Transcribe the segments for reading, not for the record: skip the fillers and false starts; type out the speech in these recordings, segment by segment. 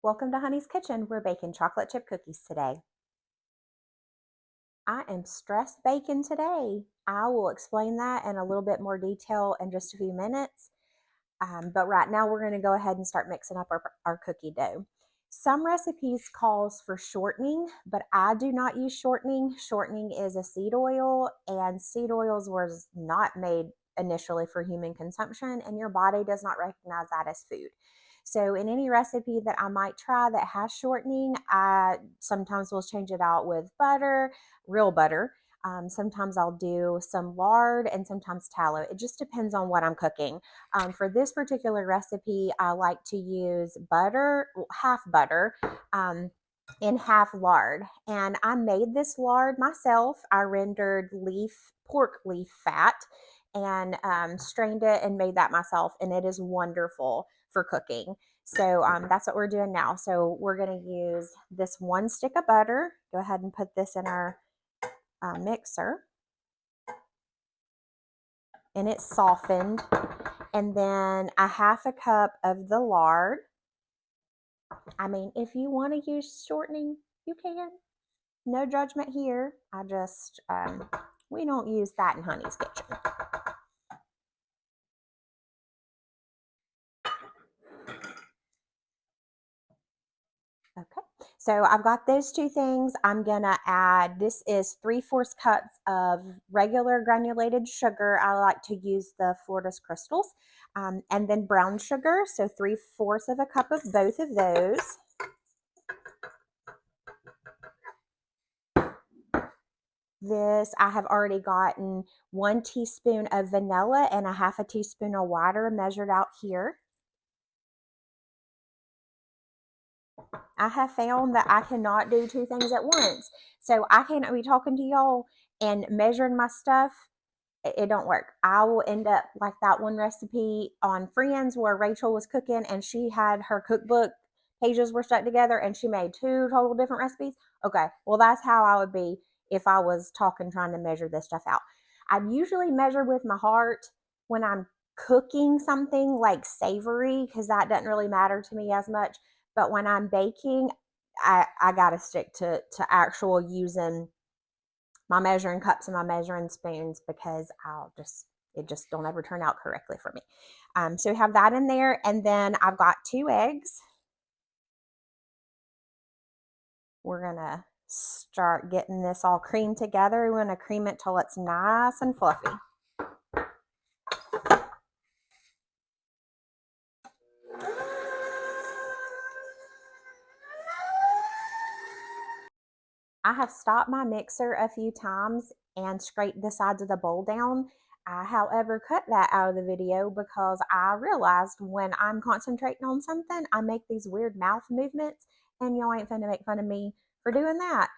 Welcome to Honey's Kitchen. We're baking chocolate chip cookies today. I am stressed baking today. I will explain that in a little bit more detail in just a few minutes. But right now we're going to go ahead and start mixing up our cookie dough. Some recipes calls for shortening, but I do not use shortening. Shortening is a seed oil, and seed oils was not made initially for human consumption, and your body does not recognize that as food. So in any recipe that I might try that has shortening, I sometimes will change it out with butter, real butter. Sometimes I'll do some lard and sometimes tallow. It just depends on what I'm cooking. For this particular recipe, I like to use butter, half butter, and half lard. And I made this lard myself. I rendered pork leaf fat and strained it and made that myself. And it is wonderful for cooking. So that's what we're doing now. So we're going to use this one stick of butter. Go ahead and put this in our mixer. And it's softened. And then a half a cup of the lard. I mean, if you want to use shortening, you can. No judgment here. I just, we don't use that in Honey's Kitchen. Okay, so I've got those two things. I'm gonna add, this is 3/4 cups of regular granulated sugar. I like to use the Florida's Crystals, and then brown sugar, so 3/4 of a cup of both of those. This, I have already gotten 1 teaspoon of vanilla and a half a teaspoon of water measured out here. I have found that I cannot do two things at once. So I can't be talking to y'all and measuring my stuff. It don't work. I will end up like that one recipe on Friends where Rachel was cooking and she had her cookbook pages were stuck together and she made 2 total different recipes. Okay, well that's how I would be if I was talking trying to measure this stuff out. I usually measure with my heart when I'm cooking something like savory because that doesn't really matter to me as much. But when I'm baking, I got to stick to actual using my measuring cups and my measuring spoons because it just don't ever turn out correctly for me. So we have that in there. And then I've got 2 eggs. We're going to start getting this all creamed together. We want to cream it till it's nice and fluffy. I have stopped my mixer a few times and scraped the sides of the bowl down. I, however, cut that out of the video because I realized when I'm concentrating on something, I make these weird mouth movements, and y'all ain't finna make fun of me for doing that.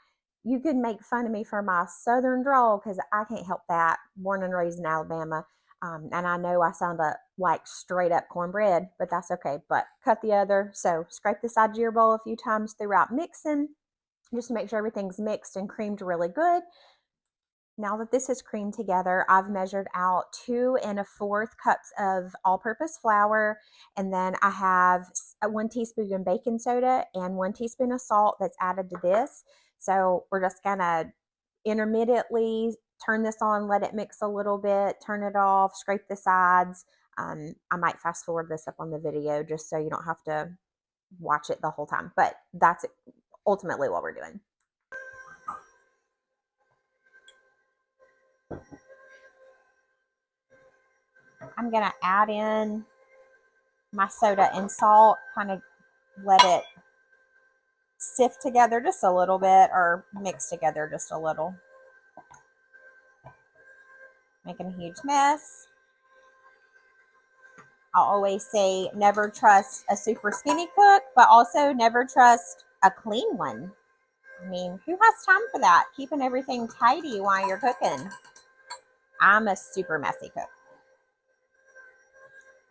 You could make fun of me for my southern drawl because I can't help that. Born and raised in Alabama. And I know I sound like straight up cornbread, but that's okay. But cut the other. So scrape the sides of your bowl a few times throughout mixing, just to make sure everything's mixed and creamed really good. Now that this is creamed together, I've measured out 2 1/4 cups of all-purpose flour, and then I have 1 teaspoon of baking soda and 1 teaspoon of salt that's added to this. So we're just gonna intermittently turn this on, let it mix a little bit, turn it off, scrape the sides. I might fast forward this up on the video just so you don't have to watch it the whole time, but that's ultimately what we're doing. I'm going to add in my soda and salt, kind of let it sift together just a little bit or mix together just a little. Making a huge mess. I always say never trust a super skinny cook, but also never trust a clean one. I mean, who has time for that? Keeping everything tidy while you're cooking. I'm a super messy cook.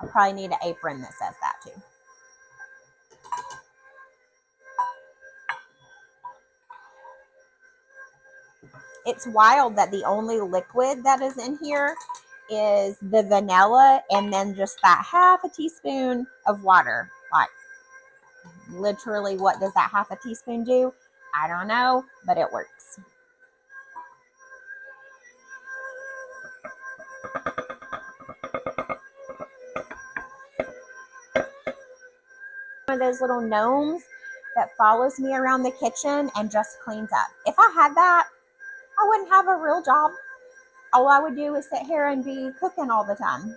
I probably need an apron that says that too. It's wild that the only liquid that is in here is the vanilla and then just that half a teaspoon of water. Like, literally, what does that half a teaspoon do? I don't know, but it works. One of those little gnomes that follows me around the kitchen and just cleans up. If I had that, I wouldn't have a real job. All I would do is sit here and be cooking all the time.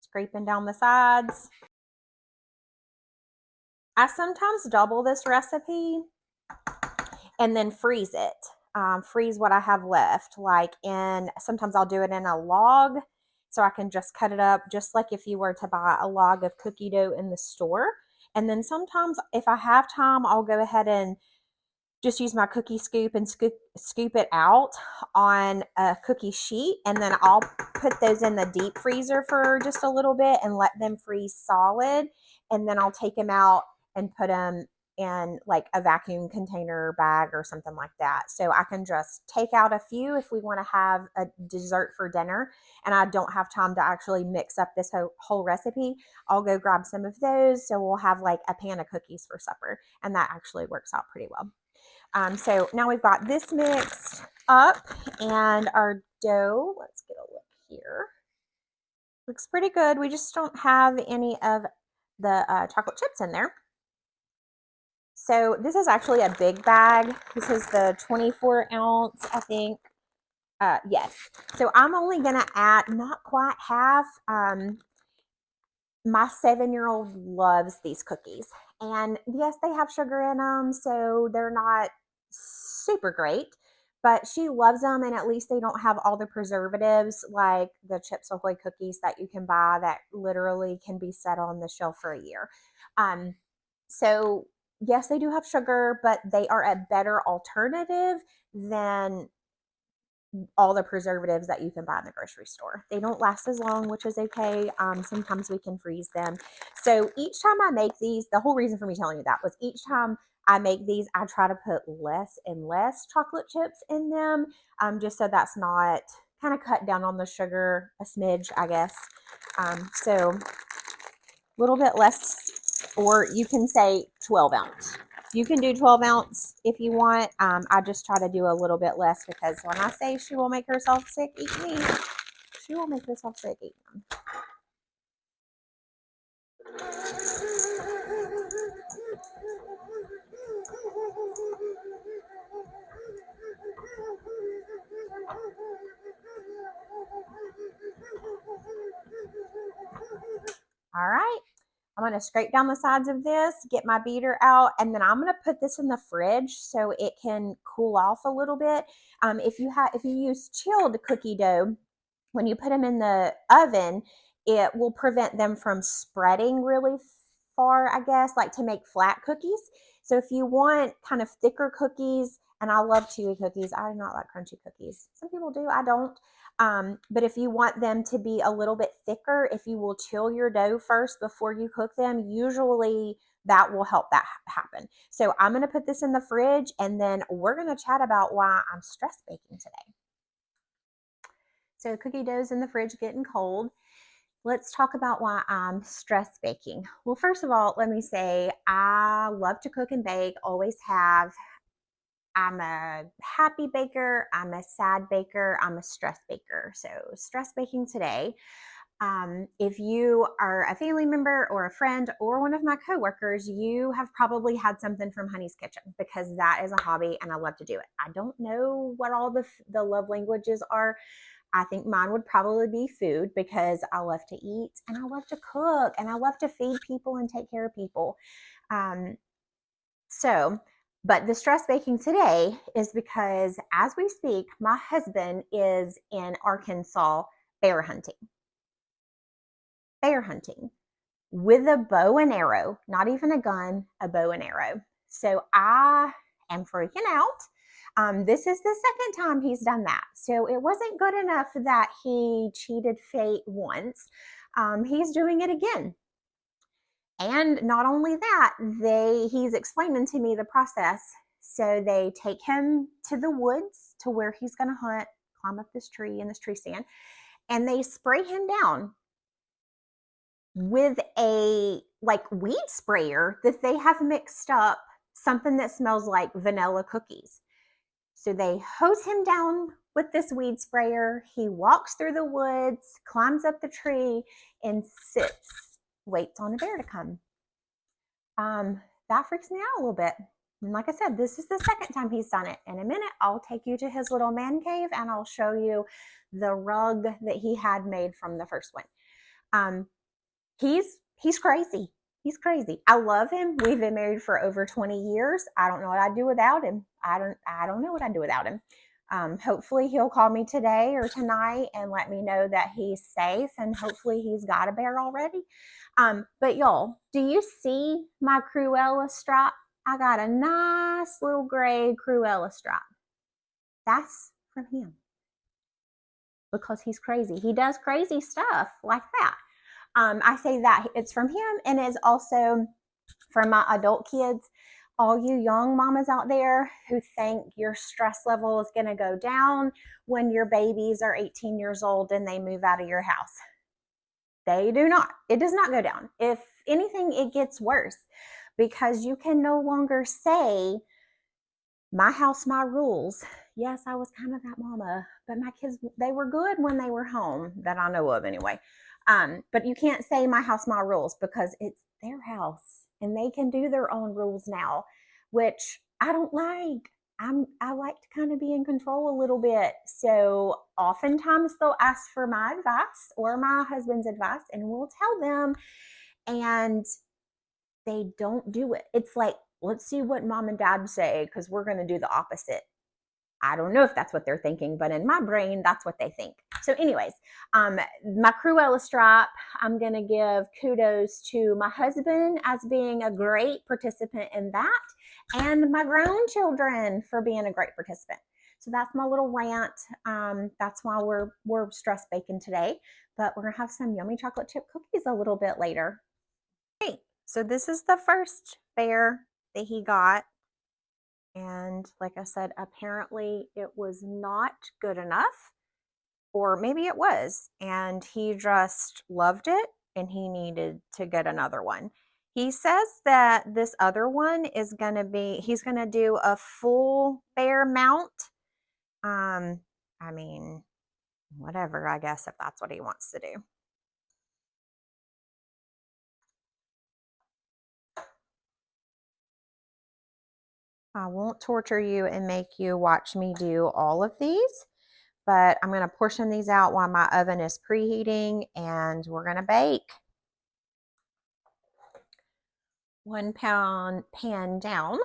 Scraping down the sides. I sometimes double this recipe and then freeze it. Freeze what I have left. Sometimes I'll do it in a log so I can just cut it up just like if you were to buy a log of cookie dough in the store. And then sometimes if I have time, I'll go ahead and just use my cookie scoop and scoop it out on a cookie sheet. And then I'll put those in the deep freezer for just a little bit and let them freeze solid. And then I'll take them out and put them in like a vacuum container bag or something like that. So I can just take out a few if we want to have a dessert for dinner and I don't have time to actually mix up this whole recipe. I'll go grab some of those. So we'll have like a pan of cookies for supper. And that actually works out pretty well. So now we've got this mixed up and our dough, let's get a look here. Looks pretty good. We just don't have any of the chocolate chips in there. So this is actually a big bag. This is the 24 ounce, I think. Yes. So I'm only going to add not quite half. My 7-year-old loves these cookies. And yes, they have sugar in them, so they're not super great, but she loves them, and at least they don't have all the preservatives like the Chips Ahoy cookies that you can buy that literally can be set on the shelf for a year. So yes, they do have sugar, but they are a better alternative than all the preservatives that you can buy in the grocery store. They don't last as long, which is okay. Sometimes we can freeze them. So each time I make these, the whole reason for me telling you that was each time I make these, I try to put less and less chocolate chips in them, just so that's not kind of cut down on the sugar a smidge, I guess. So a little bit less, or you can say 12 ounce. You can do 12 ounce if you want. I just try to do a little bit less because when I say she will make herself sick eating these, she will make herself sick eating them. All right. I'm going to scrape down the sides of this, get my beater out, and then I'm going to put this in the fridge so it can cool off a little bit. If you use chilled cookie dough, when you put them in the oven, it will prevent them from spreading really far, I guess, like to make flat cookies. So if you want kind of thicker cookies, and I love chewy cookies, I do not like crunchy cookies. Some people do, I don't. But if you want them to be a little bit thicker, if you will chill your dough first before you cook them, usually that will help that happen. So I'm going to put this in the fridge and then we're going to chat about why I'm stress baking today. So cookie dough's in the fridge getting cold. Let's talk about why I'm stress baking. Well, first of all, let me say I love to cook and bake, always have. I'm a happy baker, I'm a sad baker, I'm a stress baker. So stress baking today. If you are a family member or a friend or one of my coworkers, you have probably had something from Honey's Kitchen because that is a hobby and I love to do it. I don't know what all the love languages are. I think mine would probably be food because I love to eat and I love to cook and I love to feed people and take care of people. But the stress baking today is because as we speak, my husband is in Arkansas bear hunting. Bear hunting with a bow and arrow, not even a gun, a bow and arrow. So I am freaking out. This is the second time he's done that. So it wasn't good enough that he cheated fate once. He's doing it again. And not only that, he's explaining to me the process. So they take him to the woods to where he's going to hunt, climb up this tree in this tree stand, and they spray him down with a like weed sprayer that they have mixed up something that smells like vanilla cookies. So they hose him down with this weed sprayer. He walks through the woods, climbs up the tree, and sits, waits on a bear to come. That freaks me out a little bit. And like I said, this is the second time he's done it. In a minute, I'll take you to his little man cave and I'll show you the rug that he had made from the first one. He's crazy. He's crazy. I love him. We've been married for over 20 years. I don't know what I'd do without him. I don't know what I'd do without him. Hopefully he'll call me today or tonight and let me know that he's safe, and hopefully he's got a bear already. But y'all, do you see my Cruella strap? I got a nice little gray Cruella strap. That's from him because he's crazy. He does crazy stuff like that. I say that it's from him, and it's also for my adult kids. All you young mamas out there who think your stress level is going to go down when your babies are 18 years old and they move out of your house. They do not. It does not go down. If anything, it gets worse because you can no longer say, my house, my rules. Yes, I was kind of that mama, but my kids, they were good when they were home, that I know of anyway. But you can't say my house, my rules, because it's their house and they can do their own rules now, which I don't like. I like to kind of be in control a little bit. So oftentimes they'll ask for my advice or my husband's advice, and we'll tell them, and they don't do it. It's like, let's see what mom and dad say because we're going to do the opposite. I don't know if that's what they're thinking, but in my brain, that's what they think. So anyways, my Cruella strap, I'm going to give kudos to my husband as being a great participant in that, and my grown children for being a great participant. So that's my little rant. That's why we're stress baking today, but we're going to have some yummy chocolate chip cookies a little bit later. Okay, so this is the first bear that he got. And like I said, apparently it was not good enough, or maybe it was, and he just loved it and he needed to get another one. He says that this other one is going to be, he's going to do a full bear mount. I mean, whatever, I guess, if that's what he wants to do. I won't torture you and make you watch me do all of these, but I'm going to portion these out while my oven is preheating, and we're going to bake. 1 pound pan down.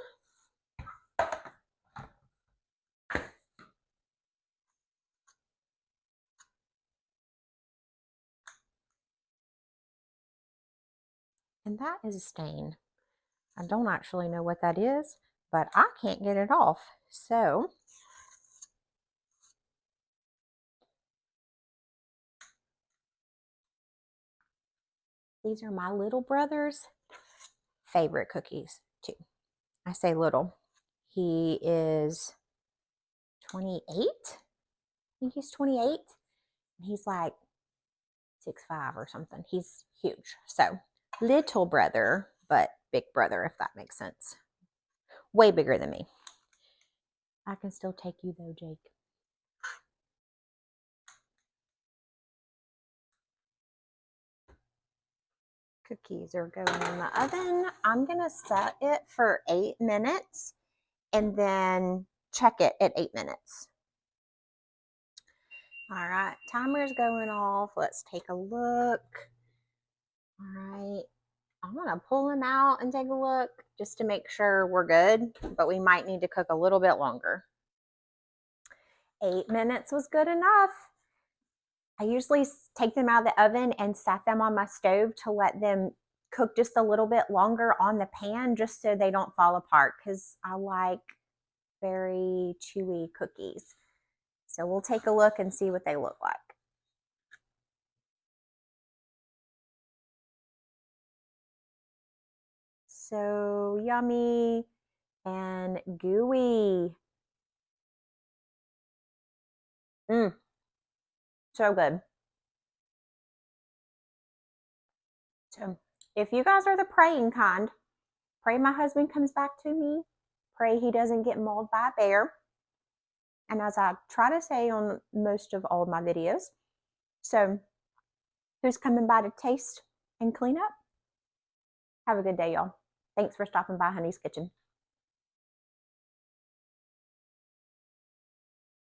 And that is a stain. I don't actually know what that is, but I can't get it off. So these are my little brother's favorite cookies too. I say little. He is 28. I think he's 28. He's like 6'5" or something. He's huge. So little brother, but big brother, if that makes sense. Way bigger than me. I can still take you though, Jake. Cookies are going in the oven. I'm going to set it for 8 minutes and then check it at 8 minutes. All right, timer's going off. Let's take a look. All right, I'm going to pull them out and take a look just to make sure we're good, but we might need to cook a little bit longer. 8 minutes was good enough. I usually take them out of the oven and set them on my stove to let them cook just a little bit longer on the pan, just so they don't fall apart, because I like very chewy cookies. So we'll take a look and see what they look like. So yummy. and gooey. Mmm, so good. So if you guys are the praying kind, pray my husband comes back to me. Pray he doesn't get mauled by a bear. And as I try to say on most of all of my videos, so who's coming by to taste and clean up? Have a good day, y'all. Thanks for stopping by Honey's Kitchen.